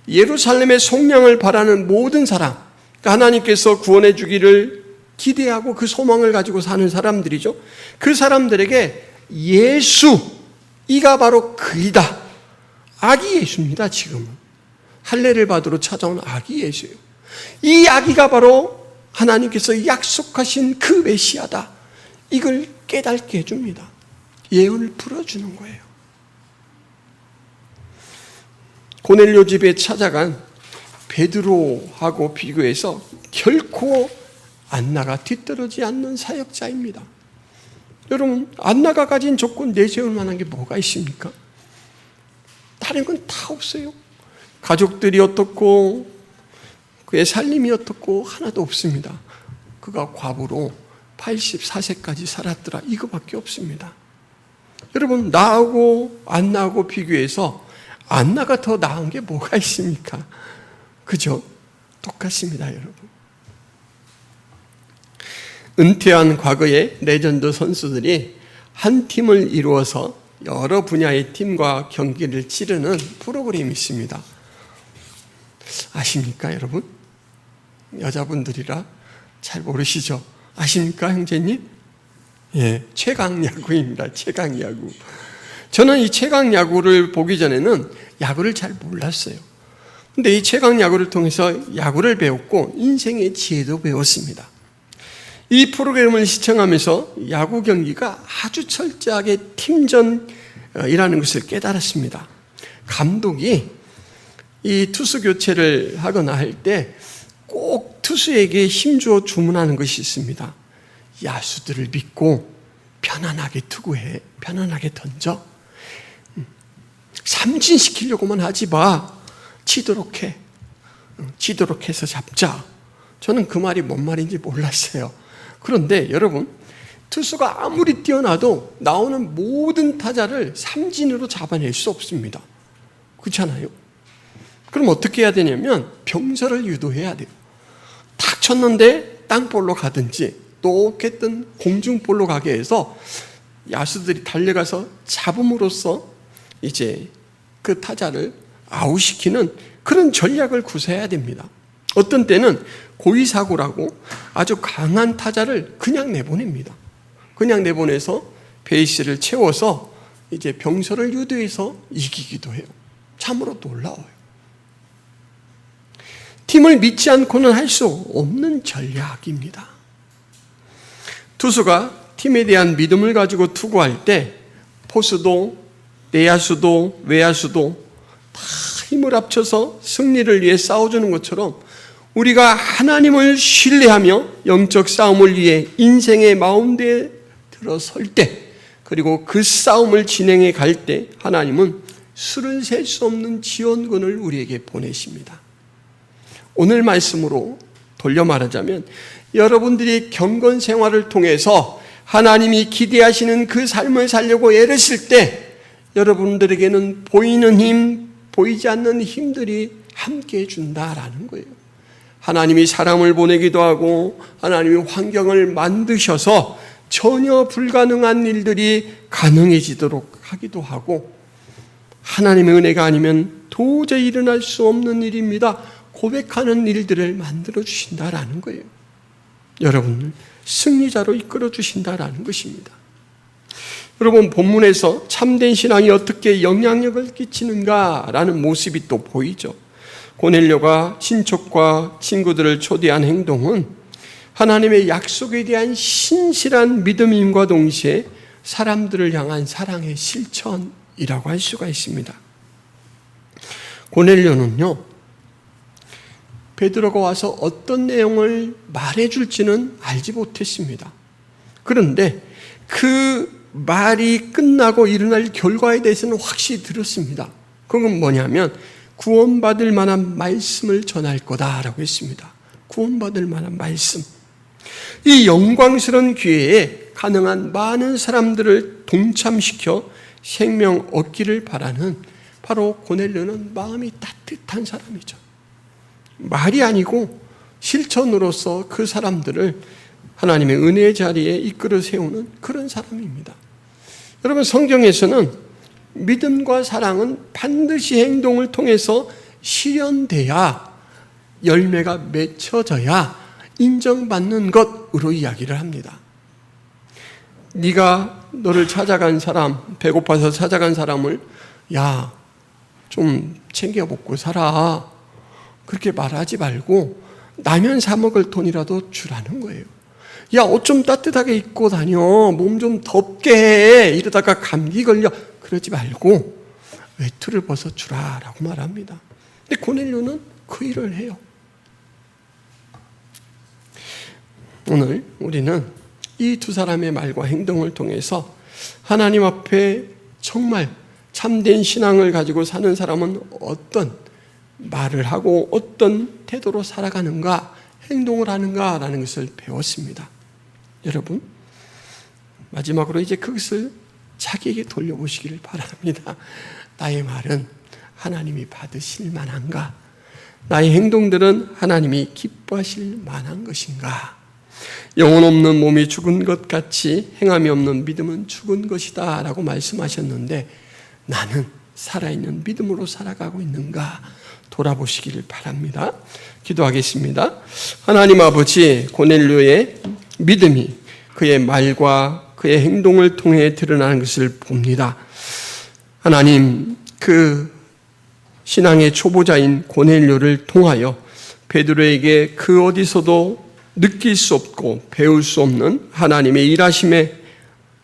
예루살렘의 속량을 바라는 모든 사람, 하나님께서 구원해 주기를 기대하고 그 소망을 가지고 사는 사람들이죠. 그 사람들에게 예수, 이가 바로 그이다. 아기 예수입니다. 지금은 할례를 받으러 찾아온 아기 예수예요. 이 아기가 바로 하나님께서 약속하신 그 메시아다. 이걸 깨닫게 해줍니다. 예언을 풀어주는 거예요. 고넬료 집에 찾아간 베드로하고 비교해서 결코 안나가 뒤떨어지지 않는 사역자입니다. 여러분, 안나가 가진 조건 내세울 만한 게 뭐가 있습니까? 다른 건 다 없어요. 가족들이 어떻고 그의 살림이 어떻고 하나도 없습니다. 그가 과부로 84세까지 살았더라. 이거밖에 없습니다. 여러분, 나하고 안나하고 비교해서 안나가 더 나은 게 뭐가 있습니까? 그죠? 똑같습니다, 여러분. 은퇴한 과거의 레전드 선수들이 한 팀을 이루어서 여러 분야의 팀과 경기를 치르는 프로그램이 있습니다. 아십니까, 여러분? 여자분들이라 잘 모르시죠? 아십니까, 형제님? 예, 최강야구입니다. 최강야구. 저는 이 최강야구를 보기 전에는 야구를 잘 몰랐어요. 근데 이 최강야구를 통해서 야구를 배웠고 인생의 지혜도 배웠습니다. 이 프로그램을 시청하면서 야구 경기가 아주 철저하게 팀전이라는 것을 깨달았습니다. 감독이 이 투수 교체를 하거나 할 때 꼭 투수에게 힘주어 주문하는 것이 있습니다. 야수들을 믿고 편안하게 투구해, 편안하게 던져. 삼진시키려고만 하지 마. 치도록 해. 치도록 해서 잡자. 저는 그 말이 뭔 말인지 몰랐어요. 그런데 여러분, 투수가 아무리 뛰어나도 나오는 모든 타자를 삼진으로 잡아낼 수 없습니다. 그렇잖아요? 그럼 어떻게 해야 되냐면 병설을 유도해야 돼요. 탁 쳤는데 땅볼로 가든지 높겠든 공중볼로 가게 해서 야수들이 달려가서 잡음으로써 이제 그 타자를 아웃시키는 그런 전략을 구사해야 됩니다. 어떤 때는 고의사고라고 아주 강한 타자를 그냥 내보냅니다. 그냥 내보내서 베이스를 채워서 이제 병설을 유도해서 이기기도 해요. 참으로 놀라워요. 팀을 믿지 않고는 할 수 없는 전략입니다. 투수가 팀에 대한 믿음을 가지고 투구할 때 포수도 내야수도 외야수도 다 힘을 합쳐서 승리를 위해 싸워주는 것처럼 우리가 하나님을 신뢰하며 영적 싸움을 위해 인생의 마운드에 들어설 때, 그리고 그 싸움을 진행해 갈 때 하나님은 수를 셀 수 없는 지원군을 우리에게 보내십니다. 오늘 말씀으로 돌려 말하자면 여러분들이 경건 생활을 통해서 하나님이 기대하시는 그 삶을 살려고 애를 쓸 때 여러분들에게는 보이는 힘, 보이지 않는 힘들이 함께 해준다라는 거예요. 하나님이 사람을 보내기도 하고 하나님이 환경을 만드셔서 전혀 불가능한 일들이 가능해지도록 하기도 하고, 하나님의 은혜가 아니면 도저히 일어날 수 없는 일입니다 고백하는 일들을 만들어 주신다라는 거예요. 여러분을 승리자로 이끌어 주신다라는 것입니다. 여러분, 본문에서 참된 신앙이 어떻게 영향력을 끼치는가라는 모습이 또 보이죠. 고넬료가 친척과 친구들을 초대한 행동은 하나님의 약속에 대한 신실한 믿음임과 동시에 사람들을 향한 사랑의 실천이라고 할 수가 있습니다. 고넬료는요, 베드로가 와서 어떤 내용을 말해줄지는 알지 못했습니다. 그런데 그 말이 끝나고 일어날 결과에 대해서는 확실히 들었습니다. 그건 뭐냐면 구원받을 만한 말씀을 전할 거다라고 했습니다. 구원받을 만한 말씀. 이 영광스러운 기회에 가능한 많은 사람들을 동참시켜 생명 얻기를 바라는 바로 고넬료는 마음이 따뜻한 사람이죠. 말이 아니고 실천으로서 그 사람들을 하나님의 은혜의 자리에 이끌어 세우는 그런 사람입니다. 여러분, 성경에서는 믿음과 사랑은 반드시 행동을 통해서 실현돼야, 열매가 맺혀져야 인정받는 것으로 이야기를 합니다. 네가 너를 찾아간 사람, 배고파서 찾아간 사람을 야, 좀 챙겨 먹고 살아, 그렇게 말하지 말고 라면 사 먹을 돈이라도 주라는 거예요. 야, 옷 좀 따뜻하게 입고 다녀, 몸 좀 덥게 해, 이러다가 감기 걸려, 그러지 말고 외투를 벗어 주라라고 말합니다. 근데 고넬료는 그 일을 해요. 오늘 우리는 이 두 사람의 말과 행동을 통해서 하나님 앞에 정말 참된 신앙을 가지고 사는 사람은 어떤 말을 하고 어떤 태도로 살아가는가, 행동을 하는가라는 것을 배웠습니다. 여러분, 마지막으로 이제 그것을 자기에게 돌려보시기를 바랍니다. 나의 말은 하나님이 받으실 만한가? 나의 행동들은 하나님이 기뻐하실 만한 것인가? 영혼 없는 몸이 죽은 것 같이 행함이 없는 믿음은 죽은 것이다 라고 말씀하셨는데, 나는 살아있는 믿음으로 살아가고 있는가 돌아보시기를 바랍니다. 기도하겠습니다. 하나님 아버지, 고넬료의 믿음이 그의 말과 그의 행동을 통해 드러나는 것을 봅니다. 하나님, 그 신앙의 초보자인 고넬료를 통하여 베드로에게 그 어디서도 느낄 수 없고 배울 수 없는 하나님의 일하심의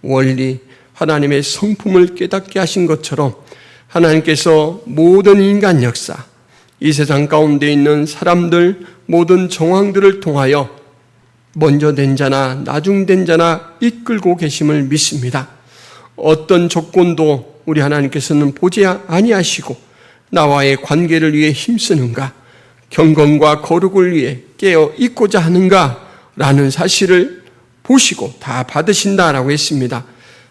원리, 하나님의 성품을 깨닫게 하신 것처럼 하나님께서 모든 인간 역사, 이 세상 가운데 있는 사람들, 모든 정황들을 통하여 먼저 된 자나 나중된 자나 이끌고 계심을 믿습니다. 어떤 조건도 우리 하나님께서는 보지 아니하시고 나와의 관계를 위해 힘쓰는가, 경건과 거룩을 위해 깨어 있고자 하는가라는 사실을 보시고 다 받으신다라고 했습니다.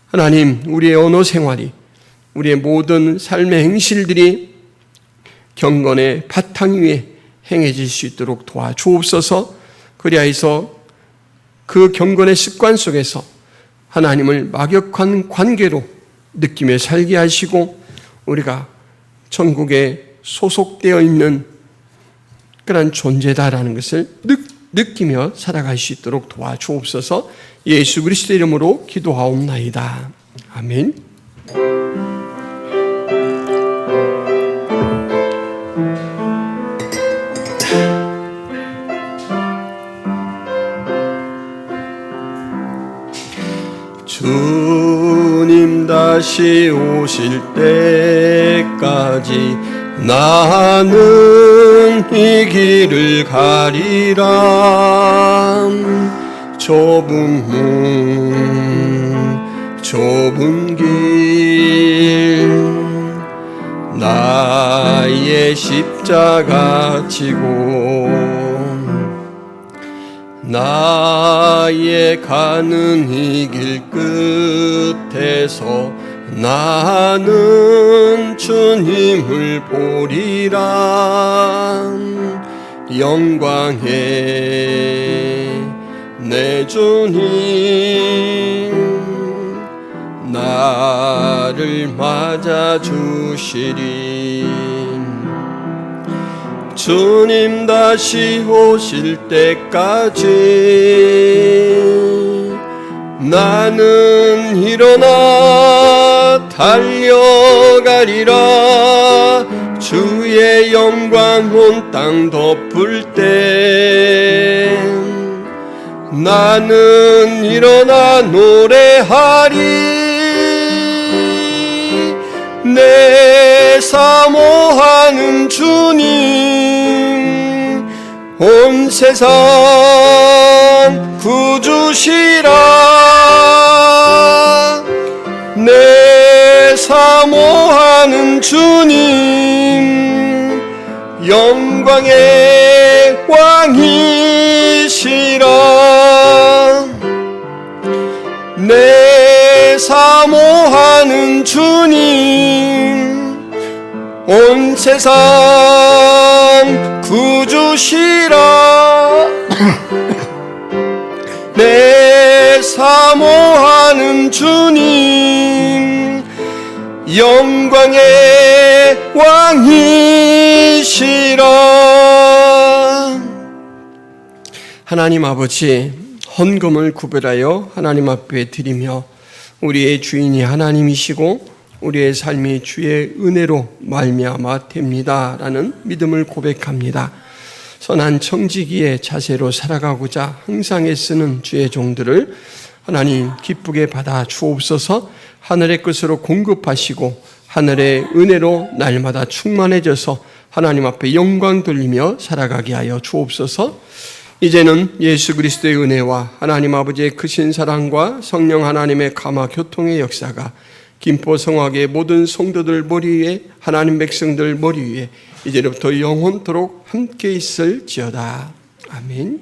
하나님, 우리의 언어 생활이, 우리의 모든 삶의 행실들이 경건의 바탕 위에 행해질 수 있도록 도와주옵소서. 그리하여서 그 경건의 습관 속에서 하나님을 막역한 관계로 느끼며 살게 하시고, 우리가 천국에 소속되어 있는 그런 존재다라는 것을 느끼며 살아갈 수 있도록 도와주옵소서. 예수 그리스도의 이름으로 기도하옵나이다. 아멘. 주님 다시 오실 때까지 나는 이 길을 가리라. 좁은 문, 좁은 길, 나의 십자가 지고 나의 가는 이 길 끝에서 나는 주님을 보리라. 영광의 내 주님 나를 맞아주시리. 주님 다시 오실 때까지 나는 일어나 달려가리라. 주의 영광 온 땅 덮을 때 나는 일어나 노래하리. 내 사모하는 주님 온 세상 구주시라. 내 사모하는 주님 영광의 왕이시라. 내 사모하는 주님 온 세상 구주시라. 내 사모하는 주님, 영광의 왕이시라. 하나님 아버지, 헌금을 구별하여 하나님 앞에 드리며 우리의 주인이 하나님이시고 우리의 삶이 주의 은혜로 말미암아 됩니다라는 믿음을 고백합니다. 선한 청지기의 자세로 살아가고자 항상 애쓰는 주의 종들을 하나님 기쁘게 받아 주옵소서. 하늘의 것으로 공급하시고 하늘의 은혜로 날마다 충만해져서 하나님 앞에 영광 돌리며 살아가게 하여 주옵소서. 이제는 예수 그리스도의 은혜와 하나님 아버지의 크신 사랑과 성령 하나님의 감화 교통의 역사가 김포 성악의 모든 성도들 머리 위에, 하나님 백성들 머리 위에 이제부터 영원토록 함께 있을지어다. 아멘.